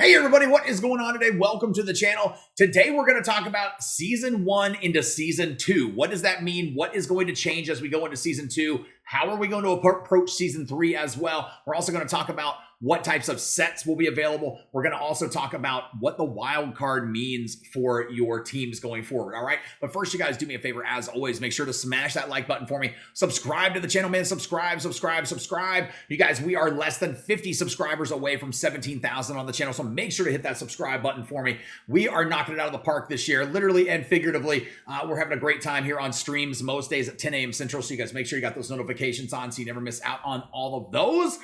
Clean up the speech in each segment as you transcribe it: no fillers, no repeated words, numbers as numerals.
Hey everybody, what is going on today? Welcome to the channel. Today we're going to talk about Season 1 into Season 2. What does that mean? What is going to change as we go into Season 2? How are we going to approach Season 3 as well? We're also going to talk about what types of sets will be available. We're going to also talk about what the wild card means for your teams going forward, all right? But first, you guys do me a favor, as always, make sure to smash that like button for me. Subscribe to the channel, man. Subscribe. You guys, we are less than 50 subscribers away from 17,000 on the channel, so make sure to hit that subscribe button for me. We are knocking it out of the park this year, literally and figuratively. We're having a great time here on streams most days at 10 a.m. Central, so you guys make sure you got those notifications on so you never miss out on all of those.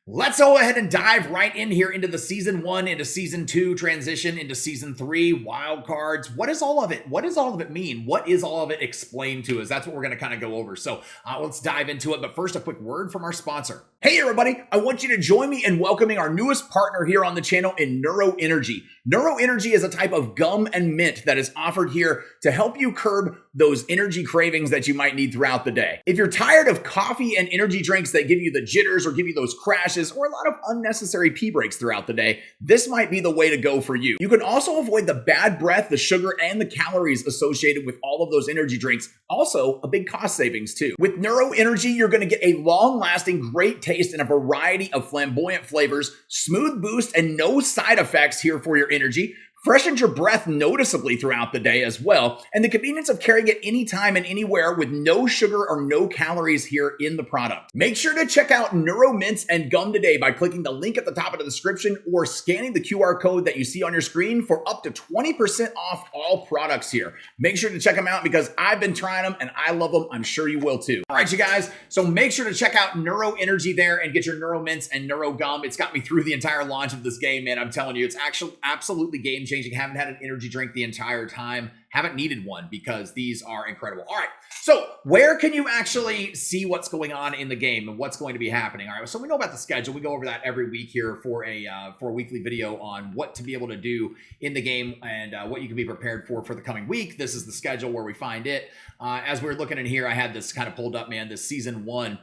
Let's go ahead and dive right in here into the Season 1 into Season 2 transition into Season 3 wild cards. What is all of it? What does all of it mean? What is all of it explained to us? That's what we're going to kind of go over. So let's dive into it. But first, a quick word from our sponsor. Hey everybody, I want you to join me in welcoming our newest partner here on the channel in Neuro Energy. Neuro Energy is a type of gum and mint that is offered here to help you curb those energy cravings that you might need throughout the day. If you're tired of coffee and energy drinks that give you the jitters or give you those crashes or a lot of unnecessary pee breaks throughout the day, this might be the way to go for you. You can also avoid the bad breath, the sugar, and the calories associated with all of those energy drinks. Also, a big cost savings too. With Neuro Energy, you're going to get a long-lasting, great taste and a variety of flamboyant flavors, smooth boost, and no side effects here for your energy. Freshens your breath noticeably throughout the day as well, and the convenience of carrying it anytime and anywhere with no sugar or no calories here in the product. Make sure to check out Neuro Mints and Gum today by clicking the link at the top of the description or scanning the QR code that you see on your screen for up to 20% off all products here. Make sure to check them out because I've been trying them and I love them. I'm sure you will too. All right, you guys, so make sure to check out Neuro Energy there and get your Neuro Mints and Neuro Gum. It's got me through the entire launch of this game, man. I'm telling you, it's actually absolutely game changing. Haven't had an energy drink the entire time. Haven't needed one because these are incredible. All right, so where can you actually see what's going on in the game and what's going to be happening? All right, so we know about the schedule. We go over that every week here for a weekly video on what to be able to do in the game and what you can be prepared for the coming week. This is the schedule where we find it. As we were looking in here, I had this kind of pulled up, man, this Season 1.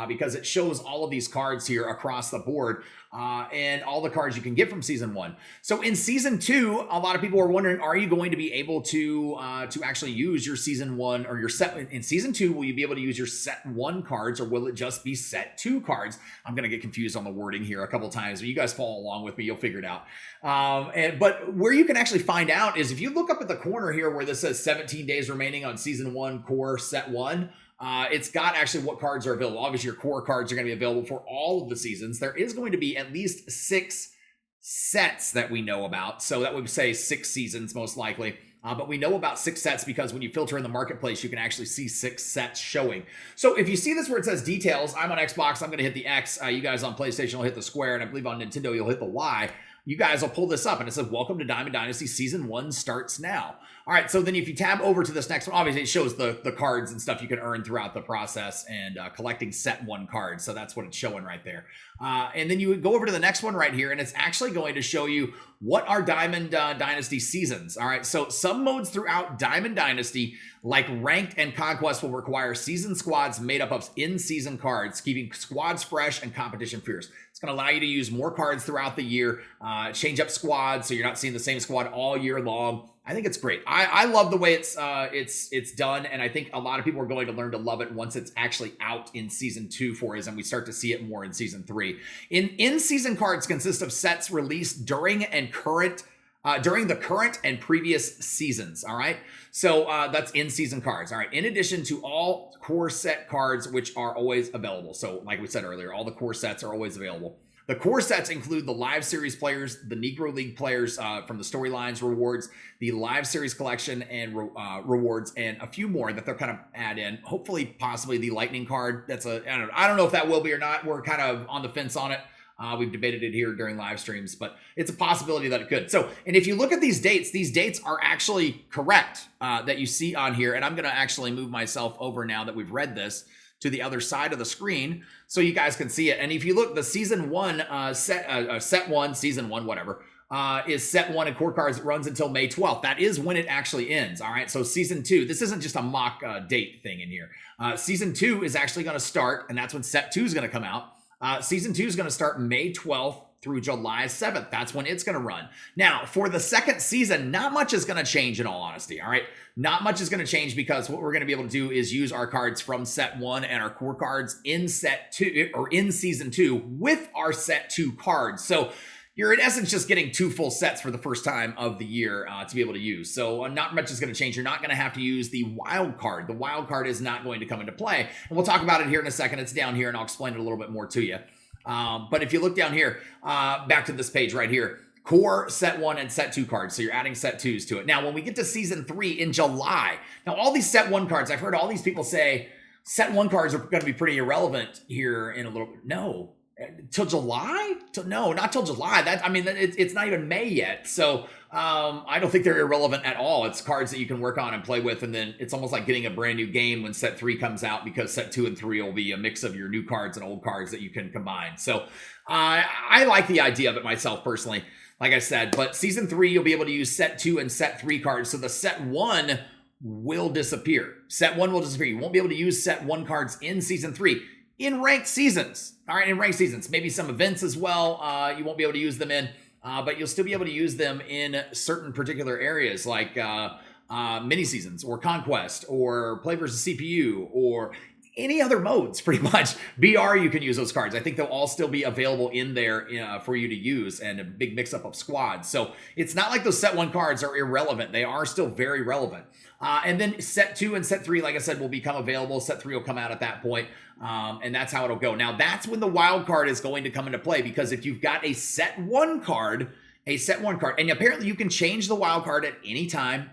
Because it shows all of these cards here across the board and all the cards you can get from Season 1. So in Season 2, a lot of people are wondering, are you going to be able to actually use your Season 1 or your set? In Season 2, will you be able to use your Set 1 cards or will it just be Set 2 cards? I'm going to get confused on the wording here a couple times, but you guys follow along with me. You'll figure it out. But where you can actually find out is if you look up at the corner here where this says 17 days remaining on Season 1 Core Set 1, it's got actually what cards are available. Obviously, your core cards are going to be available for all of the seasons. There is going to be at least 6 sets that we know about. So that would say 6 seasons most likely. But we know about 6 sets because when you filter in the marketplace, you can actually see 6 sets showing. So if you see this where it says details, I'm on Xbox, I'm going to hit the X. You guys on PlayStation will hit the square, and I believe on Nintendo you'll hit the Y. You guys will pull this up and it says, welcome to Diamond Dynasty Season 1 starts now. All right, so then if you tab over to this next one, obviously it shows the cards and stuff you can earn throughout the process and collecting Set 1 cards. So that's what it's showing right there. And then you would go over to the next one right here and it's actually going to show you what are Diamond Dynasty seasons. All right, so some modes throughout Diamond Dynasty, like Ranked and Conquest, will require season squads made up of in-season cards, keeping squads fresh and competition fierce. It's going to allow you to use more cards throughout the year, change up squads so you're not seeing the same squad all year long. I think it's great. I love the way it's done, and I think a lot of people are going to learn to love it once it's actually out in Season 2 for us, and we start to see it more in Season 3. In-season cards consist of sets released during the current and previous seasons. All right, so that's in-season cards. All right, in addition to all core set cards, which are always available. So like we said earlier, all the core sets are always available. The core sets include the live series players, the Negro League players from the storylines rewards, the live series collection and rewards, and a few more that they'll kind of add in. Hopefully, possibly the lightning card. I don't know if that will be or not. We're kind of on the fence on it. We've debated it here during live streams, but it's a possibility that it could. So, and if you look at these dates are actually correct that you see on here. And I'm going to actually move myself over now that we've read this to the other side of the screen so you guys can see it. And if you look, the Season 1 Set 1, Season 1, whatever, is Set 1 and core cards. It runs until May 12th. That is when it actually ends. All right. So Season 2, this isn't just a mock date thing in here. Season 2 is actually going to start, and that's when Set 2 is going to come out. Season 2 is going to start May 12th through July 7th. That's when it's going to run. Now, for the second season, not much is going to change in all honesty, all right? Not much is going to change because what we're going to be able to do is use our cards from set 1 and our core cards in set 2 or in season 2 with our set 2 cards. So you're in essence just getting 2 full sets for the first time of the year to be able to use. So not much is going to change. You're not going to have to use the wild card. The wild card is not going to come into play. And we'll talk about it here in a second. It's down here and I'll explain it a little bit more to you. But if you look down here, back to this page right here, core, set 1, and set 2 cards. So you're adding set 2s to it. Now, when we get to season 3 in July, now all these set 1 cards, I've heard all these people say set 1 cards are going to be pretty irrelevant here in a little bit. No. Till July? No, not till July. It's not even May yet. So I don't think they're irrelevant at all. It's cards that you can work on and play with. And then it's almost like getting a brand new game when set 3 comes out, because set 2 and 3 will be a mix of your new cards and old cards that you can combine. So I like the idea of it myself personally, like I said. But season 3, you'll be able to use set 2 and set 3 cards. So the set 1 will disappear. Set 1 will disappear. You won't be able to use set 1 cards in season 3. In ranked seasons, all right, in ranked seasons, maybe some events as well, you won't be able to use them in, but you'll still be able to use them in certain particular areas like mini seasons or conquest or play versus CPU or any other modes, pretty much. BR, you can use those cards. I think they'll all still be available in there for you to use, and a big mix-up of squads. So it's not like those set 1 cards are irrelevant. They are still very relevant. And then set 2 and set 3, like I said, will become available. Set 3 will come out at that point, and that's how it'll go. Now, that's when the wild card is going to come into play, because if you've got a set 1 card, and apparently you can change the wild card at any time.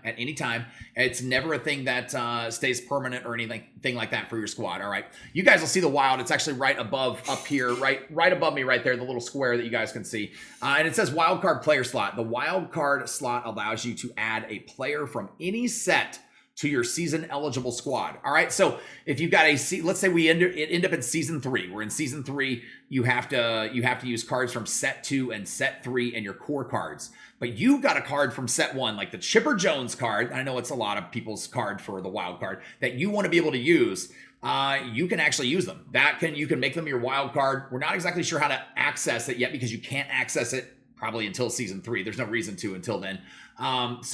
It's never a thing that stays permanent or anything like that for your squad. All right, you guys will see the wild. It's actually right above up here, right above me right there, the little square that you guys can see, and it says wild card player slot. The wild card slot allows you to add a player from any set to your season eligible squad. All right. So if you've got let's say we end up in season 3, we're in season 3, you have to use cards from set 2 and set 3 and your core cards, but you've got a card from set 1, like the Chipper Jones card. I know it's a lot of people's card for the wild card that you want to be able to use. You can actually use them. You can make them your wild card. We're not exactly sure how to access it yet, because you can't access it probably until season 3. There's no reason to until then. But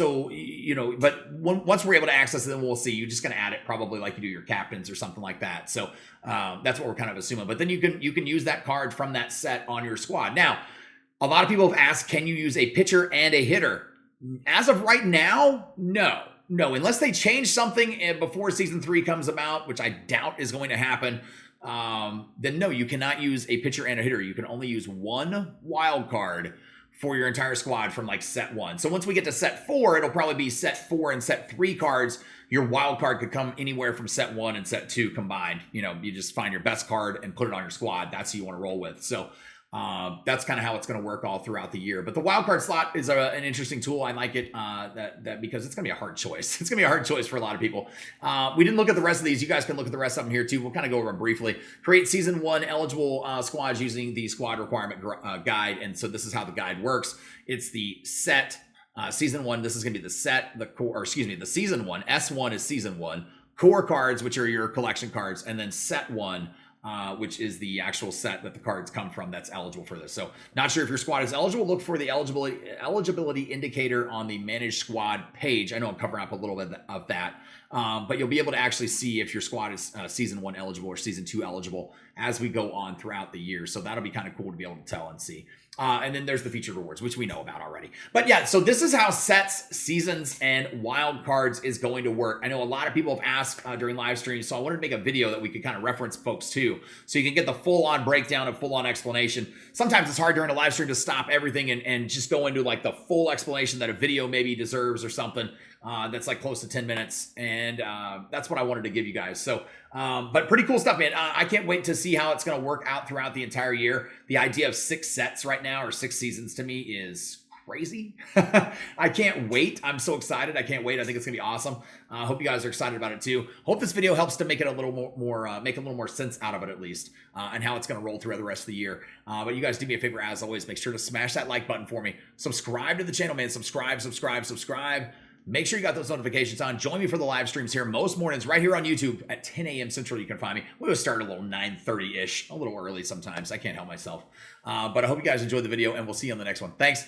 once we're able to access it, then we'll see. You're just going to add it probably like you do your captains or something like that. So that's what we're kind of assuming. But then you can use that card from that set on your squad. Now, a lot of people have asked, can you use a pitcher and a hitter? As of right now, no. Unless they change something before season 3 comes about, which I doubt is going to happen. Then no, you cannot use a pitcher and a hitter. You can only use one wild card for your entire squad from like set 1. So once we get to set 4, it'll probably be set 4 and set 3 cards. Your wild card could come anywhere from set 1 and set 2 combined. You just find your best card and put it on your squad. That's who you want to roll with. So that's kind of how it's going to work all throughout the year. But the wild card slot is an interesting tool. I like it because it's going to be a hard choice. It's going to be a hard choice for a lot of people. We didn't look at the rest of these. You guys can look at the rest of them here too. We'll kind of go over them briefly. Create season 1 eligible squads using the squad requirement guide. And so this is how the guide works. It's the set season 1. This is going to be the set, the season 1. S1 is season 1. Core cards, which are your collection cards, and then set 1. Which is the actual set that the cards come from that's eligible for this. So not sure if your squad is eligible. Look for the eligibility indicator on the manage squad page. I know I'm covering up a little bit of that, but you'll be able to actually see if your squad is season 1 eligible or season 2 eligible as we go on throughout the year. So that'll be kind of cool to be able to tell and see. And then there's the featured rewards, which we know about already. But yeah, so this is how sets, seasons, and wild cards is going to work. I know a lot of people have asked during live streams, so I wanted to make a video that we could kind of reference folks to, so you can get the full-on breakdown and full-on explanation. Sometimes it's hard during a live stream to stop everything and just go into like the full explanation that a video maybe deserves or something. That's like close to 10 minutes. And that's what I wanted to give you guys. So, but pretty cool stuff, man. I can't wait to see how it's going to work out throughout the entire year. The idea of 6 sets right now, or 6 seasons, to me is crazy. I can't wait. I'm so excited. I can't wait. I think it's gonna be awesome. I hope you guys are excited about it too. Hope this video helps to make it a little more make a little more sense out of it, at least, and how it's gonna roll throughout the rest of the year. But you guys do me a favor, as always, make sure to smash that like button for me. Subscribe to the channel, man. Subscribe. Make sure you got those notifications on. Join me for the live streams here most mornings right here on YouTube at 10 a.m. Central. You can find me. We will start a little 9:30-ish, a little early sometimes. I can't help myself. But I hope you guys enjoyed the video, and we'll see you on the next one. Thanks.